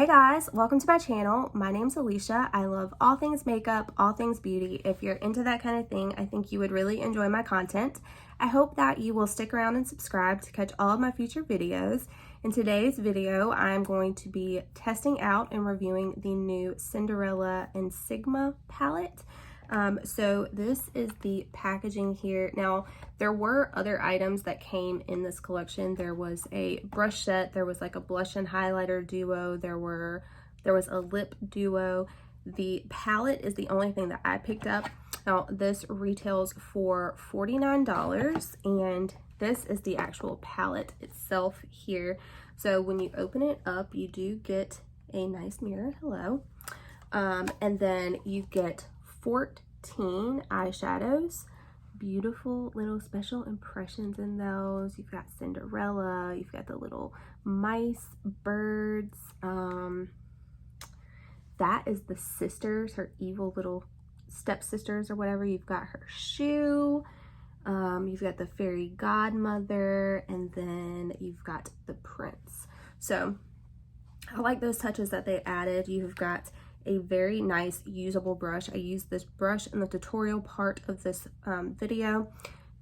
Hey guys, welcome to my channel. My name's Alicia. I love all things makeup, all things beauty. If you're into that kind of thing, I think you would really enjoy my content. I hope that you will stick around and subscribe to catch all of my future videos. In today's video, I'm going to be testing out and reviewing the new Cinderella and Sigma palette. So this is the packaging here. Now, there were other items that came in this collection. There was a brush set, there was like a blush and highlighter duo, there was a lip duo. The palette is the only thing that I picked up. Now, this retails for $49, and this is the actual palette itself here. So when you open it up, you do get a nice mirror, hello. And then you get 14 eyeshadows, beautiful little special impressions in those. You've got Cinderella, you've got the little mice, birds. That is the sisters, her evil little stepsisters or whatever. You've got her shoe, you've got the fairy godmother, and then you've got the prince. So I like those touches that they added. You've got a very nice usable brush. I used this brush in the tutorial part of this video.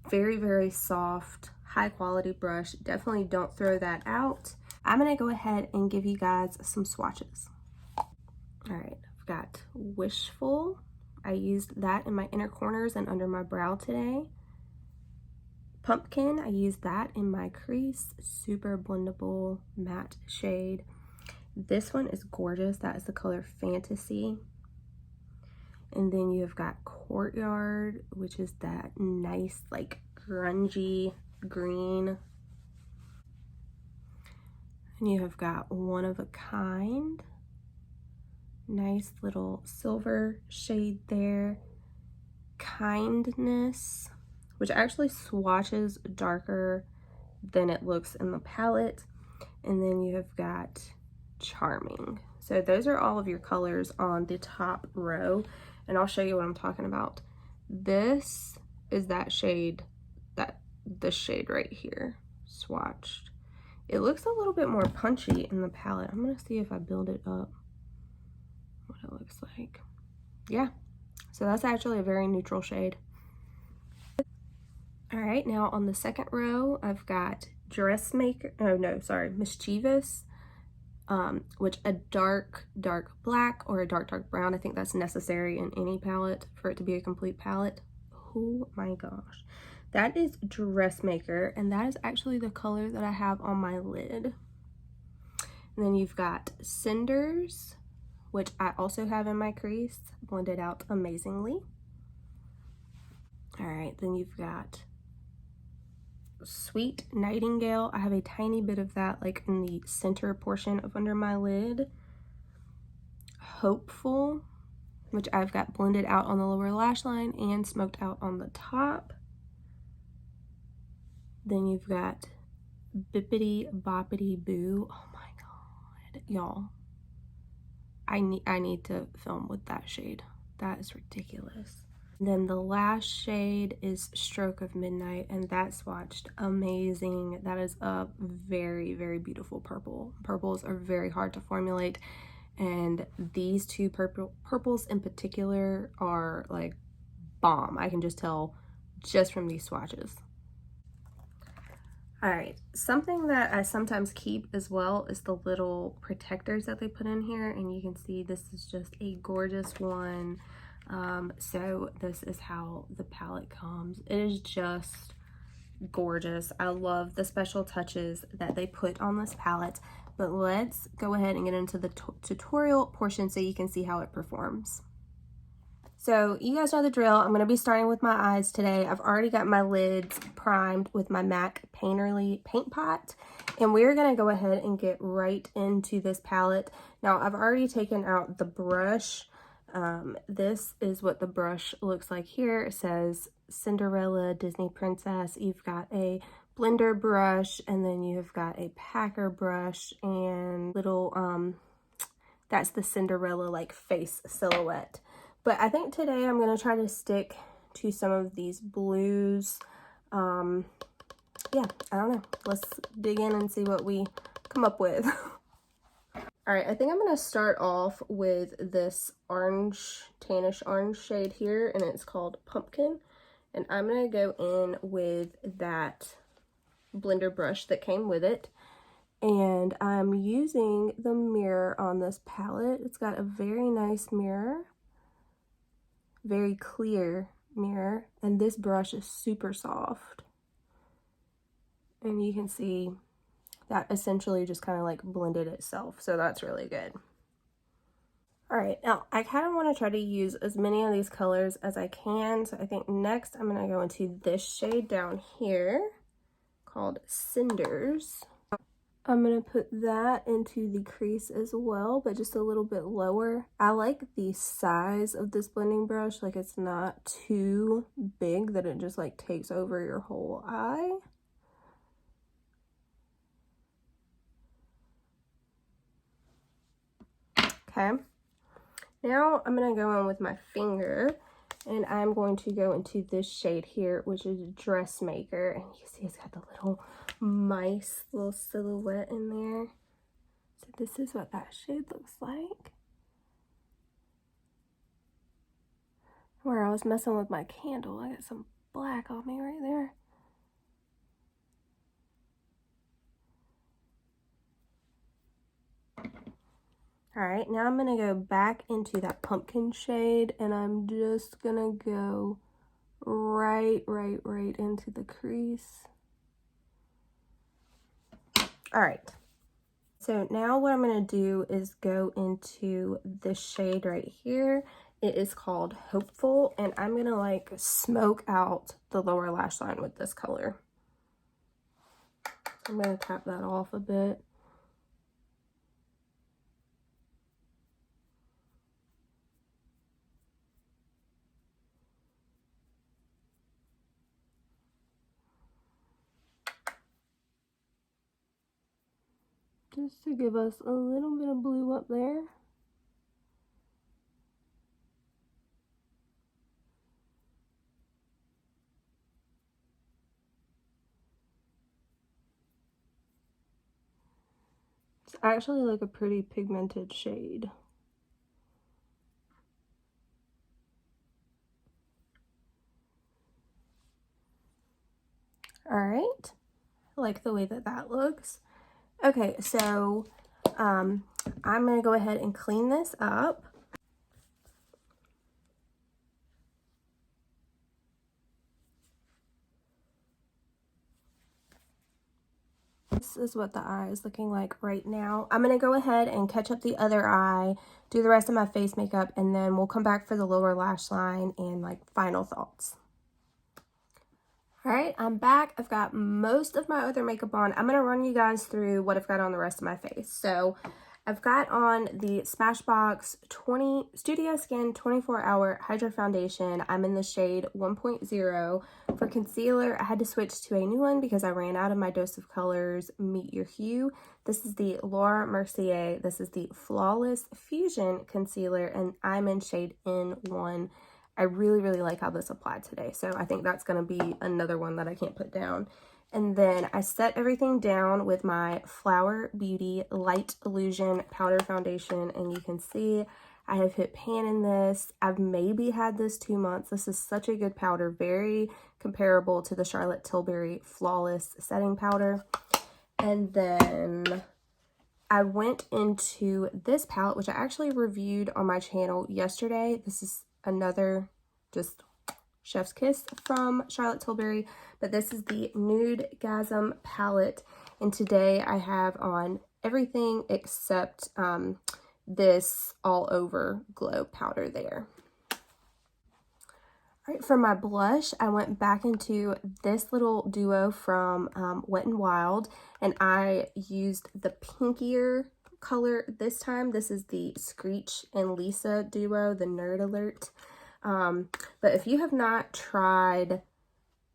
Very, very soft, high quality brush. Definitely don't throw that out. I'm gonna go ahead and give you guys some swatches. All right, I've got Wishful. I used that in my inner corners and under my brow today. Pumpkin, I used that in my crease. Super blendable matte shade. This one is gorgeous. That is the color Fantasy. And then you've got Courtyard, which is that nice, like, grungy green. And you have got One of a Kind. Nice little silver shade there. Kindness, which actually swatches darker than it looks in the palette. And then you have got Charming. So those are all of your colors on the top row, and I'll show you what I'm talking about. This is that shade, this shade right here, swatched. It looks a little bit more punchy in the palette. I'm gonna see if I build it up, what it looks like. Yeah, so that's actually a very neutral shade. All right, now on the second row, I've got Mischievous, which a dark black or a dark brown. I think that's necessary in any palette for it to be a complete palette. Oh my gosh, that is Dressmaker, and that is actually the color that I have on my lid. And then you've got Cinders, which I also have in my crease, blended out amazingly. All right, then you've got Sweet Nightingale. I have a tiny bit of that like in the center portion of under my lid. Hopeful, which I've got blended out on the lower lash line and smoked out on the top. Then you've got Bippity Boppity Boo. Oh my god, y'all, I need to film with that shade. That is ridiculous. Then the last shade is Stroke of Midnight, and that swatched amazing. That is a very, very beautiful purple. Purples are very hard to formulate, and these two purples in particular are like bomb. I can just tell just from these swatches. All right, something that I sometimes keep as well is the little protectors that they put in here, and you can see this is just a gorgeous one. So this is how the palette comes. It is just gorgeous. I love the special touches that they put on this palette, but let's go ahead and get into the tutorial portion so you can see how it performs. So you guys know the drill. I'm going to be starting with my eyes today. I've already got my lids primed with my MAC Painterly paint pot, and we're going to go ahead and get right into this palette. Now, I've already taken out the brush. This is what the brush looks like here. It says Cinderella Disney Princess. You've got a blender brush, and then you've got a packer brush and little, that's the Cinderella like face silhouette. But I think today I'm going to try to stick to some of these blues. Yeah, I don't know. Let's dig in and see what we come up with. All right, I think I'm gonna start off with this orange, tannish orange shade here, and it's called Pumpkin. And I'm gonna go in with that blender brush that came with it. And I'm using the mirror on this palette. It's got a very nice mirror, very clear mirror, and this brush is super soft. And you can see that essentially just kind of like blended itself, so that's really good. All right, now I kind of want to try to use as many of these colors as I can, so I think next I'm going to go into this shade down here called Cinders. I'm going to put that into the crease as well, but just a little bit lower. I like the size of this blending brush, like it's not too big that it just like takes over your whole eye. Okay, now I'm going to go in with my finger, and I'm going to go into this shade here, which is Dressmaker. And you see it's got the little mice, little silhouette in there. So this is what that shade looks like. Where I was messing with my candle, I got some black on me right there. All right, now I'm gonna go back into that pumpkin shade, and I'm just gonna go right into the crease. All right, so now what I'm gonna do is go into this shade right here. It is called Hopeful, and I'm gonna like smoke out the lower lash line with this color. I'm gonna tap that off a bit. Just to give us a little bit of blue up there. It's actually like a pretty pigmented shade. All right, I like the way that that looks. Okay, so I'm gonna go ahead and clean this up. This is what the eye is looking like right now. I'm gonna go ahead and catch up the other eye, do the rest of my face makeup, and then we'll come back for the lower lash line and like final thoughts. All right, I'm back. I've got most of my other makeup on. I'm gonna run you guys through what I've got on the rest of my face. So I've got on the Smashbox Studio Skin 24-Hour Hydra Foundation. I'm in the shade 1.0. For concealer, I had to switch to a new one because I ran out of my Dose of Colors Meet Your Hue. This is the Laura Mercier. This is the Flawless Fusion Concealer, and I'm in shade N1. I really like how this applied today, so I think that's going to be another one that I can't put down. And then I set everything down with my Flower Beauty Light Illusion Powder Foundation, and you can see I have hit pan in this. I've maybe had this 2 months. This is such a good powder, very comparable to the Charlotte Tilbury Flawless Setting Powder. And then I went into this palette, which I actually reviewed on my channel yesterday. This is another just chef's kiss from Charlotte Tilbury, but this is the Nude-gasm palette, and today I have on everything except this all over glow powder there. All right, for my blush, I went back into this little duo from Wet n Wild, and I used the pinkier color this time. This is the Screech and Lisa duo, the Nerd Alert. But if you have not tried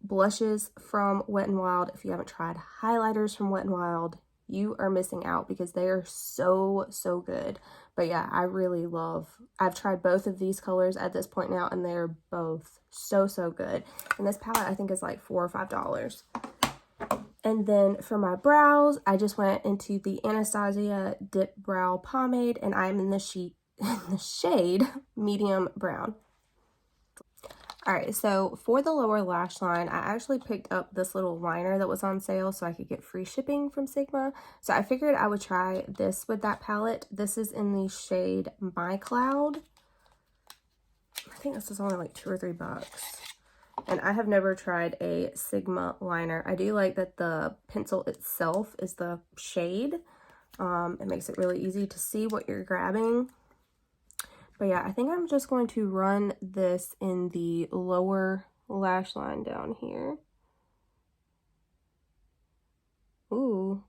blushes from Wet n Wild, if you haven't tried highlighters from Wet n Wild, you are missing out because they are so good. But yeah, I've tried both of these colors at this point now, and they're both so good. And this palette I think is like $4 or $5. And then for my brows, I just went into the Anastasia Dip Brow Pomade, and I'm in the shade medium brown. All right, so for the lower lash line, I actually picked up this little liner that was on sale so I could get free shipping from Sigma. So I figured I would try this with that palette. This is in the shade My Cloud. I think this is only like $2 or $3. And I have never tried a Sigma liner. I do like that the pencil itself is the shade. It makes it really easy to see what you're grabbing. But yeah, I think I'm just going to run this in the lower lash line down here. Ooh,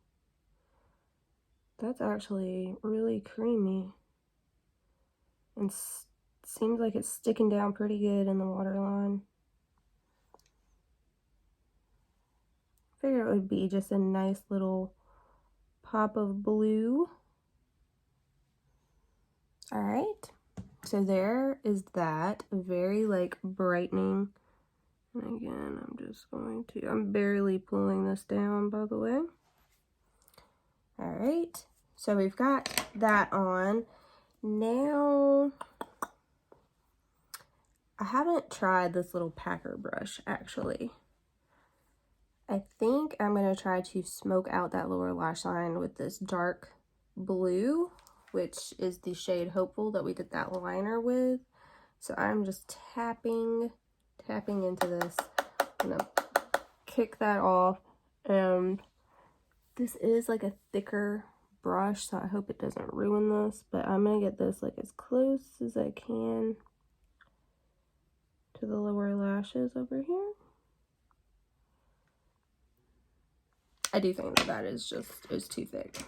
that's actually really creamy. And seems like it's sticking down pretty good in the waterline. Figured it would be just a nice little pop of blue. All right. So there is that, very like brightening. And again, I'm barely pulling this down, by the way. All right, so we've got that on. Now, I haven't tried this little packer brush, actually. I think I'm gonna try to smoke out that lower lash line with this dark blue, which is the shade Hopeful that we did that liner with. So I'm just tapping into this. I'm gonna kick that off. And this is like a thicker brush, so I hope it doesn't ruin this, but I'm gonna get this like as close as I can to the lower lashes over here. I do think that is too thick.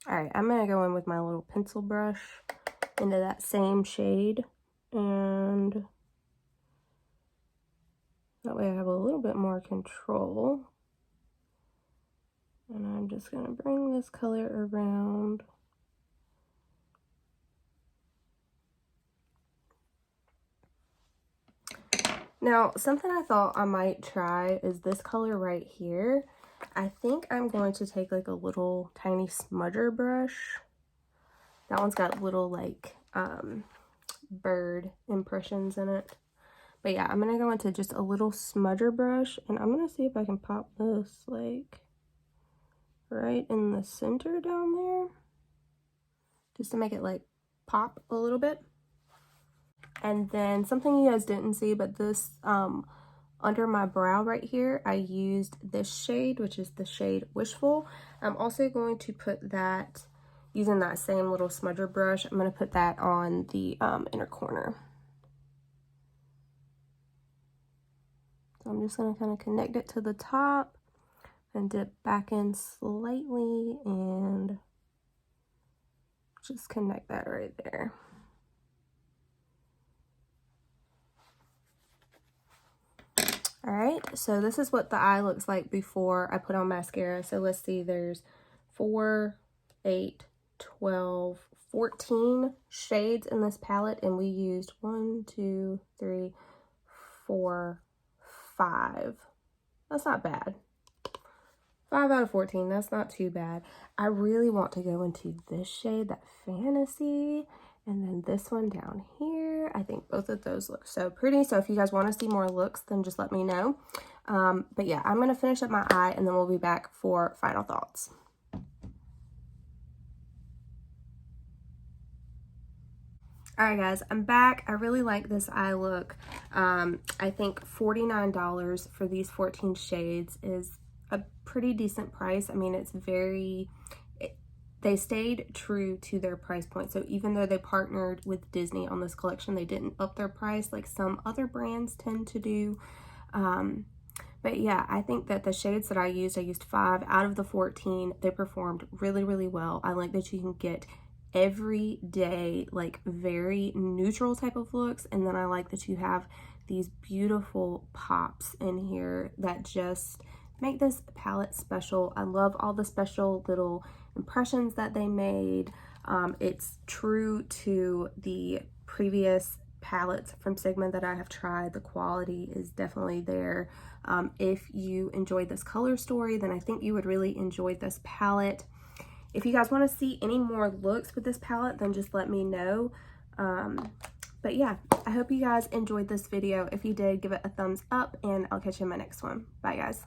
All right, I'm gonna go in with my little pencil brush into that same shade, and that way I have a little bit more control. And I'm just gonna bring this color around. Now, something I thought I might try is this color right here. I think I'm going to take like a little tiny smudger brush. That one's got little like bird impressions in it. But yeah, I'm gonna go into just a little smudger brush, and I'm gonna see if I can pop this like right in the center down there, just to make it like pop a little bit. And then something you guys didn't see, but this under my brow right here, I used this shade, which is the shade Wishful. I'm also going to put that, using that same little smudger brush, I'm going to put that on the inner corner. So I'm just going to kind of connect it to the top and dip back in slightly and just connect that right there. All right, so this is what the eye looks like before I put on mascara. So let's see, there's 4, 8, 12, 14 shades in this palette, and we used 1, 2, 3, 4, 5. That's not bad. 5 out of 14, that's not too bad. I really want to go into this shade, that Fantasy, and then this one down here. I think both of those look so pretty. So if you guys want to see more looks, then just let me know. But yeah, I'm going to finish up my eye, and then we'll be back for final thoughts. All right, guys, I'm back. I really like this eye look. I think $49 for these 14 shades is a pretty decent price. I mean, it's they stayed true to their price point. So even though they partnered with Disney on this collection, they didn't up their price like some other brands tend to do. But yeah, I think that the shades that I used 5 out of the 14. They performed really, really well. I like that you can get everyday, like very neutral type of looks. And then I like that you have these beautiful pops in here that just make this palette special. I love all the special little impressions that they made. It's true to the previous palettes from Sigma that I have tried. The quality is definitely there. If you enjoyed this color story, then I think you would really enjoy this palette. If you guys want to see any more looks with this palette, then just let me know. But yeah, I hope you guys enjoyed this video. If you did, give it a thumbs up, and I'll catch you in my next one. Bye, guys.